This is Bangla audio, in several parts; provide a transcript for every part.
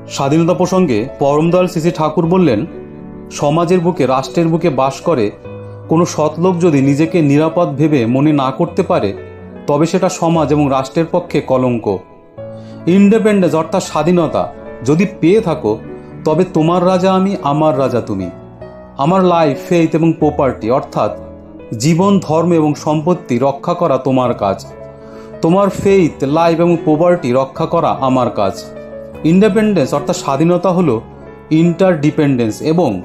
স্বাধীনতা প্রসঙ্গে পরমদয়াল শ্রী ঠাকুর বললেন, সমাজের বুকে, রাষ্ট্রের বুকে বাস করে কোনো সৎলোক যদি নিজেকে নিরাপদ ভেবে মনে না করতে পারে, তবে সেটা সমাজ এবং রাষ্ট্রের পক্ষে কলঙ্ক। ইন্ডিপেন্ডেন্স অর্থাৎ স্বাধীনতা যদি পেয়ে থাকো, তবে তোমার রাজা আমি, আমার রাজা তুমি। আমার লাইফ, ফেইথ এবং প্রপার্টি অর্থাৎ জীবন, ধর্ম এবং সম্পত্তি রক্ষা করা তোমার কাজ। তোমার ফেইথ, লাইফ এবং প্রপার্টি রক্ষা করা আমার কাজ। ইন্ডিপেন্ডেন্স অর্থাৎ স্বাধীনতা হলো ইন্টারডিপেন্ডেন্স এবং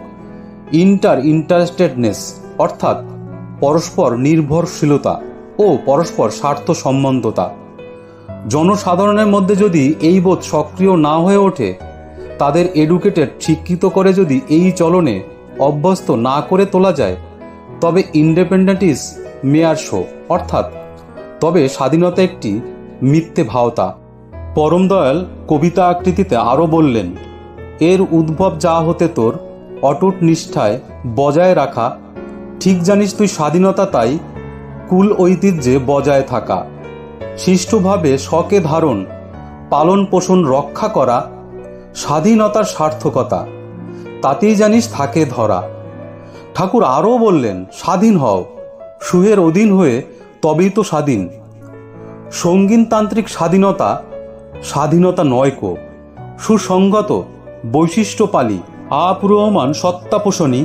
ইন্টারেস্টেডনেস অর্থাৎ পরস্পর নির্ভরশীলতা ও পরস্পর স্বার্থ সম্বন্ধতা। জনসাধারণের মধ্যে যদি এই বোধ সক্রিয় না হয়ে ওঠে, তাদের এডুকেটেড, শিক্ষিত করে যদি এই চলনে অভ্যস্ত না করে তোলা যায়, তবে ইন্ডিপেন্ডেন্ট ইজ মেয়ার শো অর্থাৎ তবে স্বাধীনতা একটি মিথ্যে ভাওতা। পরমদয়াল কবিতা আকৃতিতে আরও বললেন, এর উদ্ভব যা হতে তোর অটুট নিষ্ঠায় বজায় রাখা, ঠিক জানিস তুই স্বাধীনতা তাই কুল ঐতিহ্যে বজায় থাকা, শিষ্টভাবে শকে ধারণ, পালন পোষণ রক্ষা করা, স্বাধীনতার সার্থকতা তাতেই জানিস থাকে ধরা। ঠাকুর আরও বললেন, স্বাধীন হও, সুহের অধীন হয়ে তবেই তো স্বাধীন। সঙ্গীনতান্ত্রিক স্বাধীনতা স্বাধীনতা নয় কো, সুসংগত বৈশিষ্ট্যপালী আপূর্বমান সত্তাপোষণী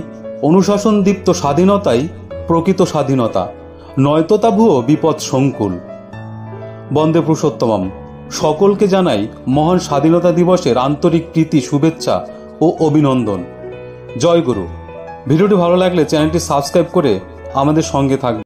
অনুশাসনদীপ্ত স্বাধীনতাই প্রকৃত স্বাধীনতা, নয়তো তা ভুয়ো বিপদ সংকুল। বন্দে পুরুষোত্তমম। সকলকে জানাই মহান স্বাধীনতা দিবসের আন্তরিক প্রীতি, শুভেচ্ছা ও অভিনন্দন। জয় গুরু। ভিডিওটি ভালো লাগলে চ্যানেলটি সাবস্ক্রাইব করে আমাদের সঙ্গে থাকবে।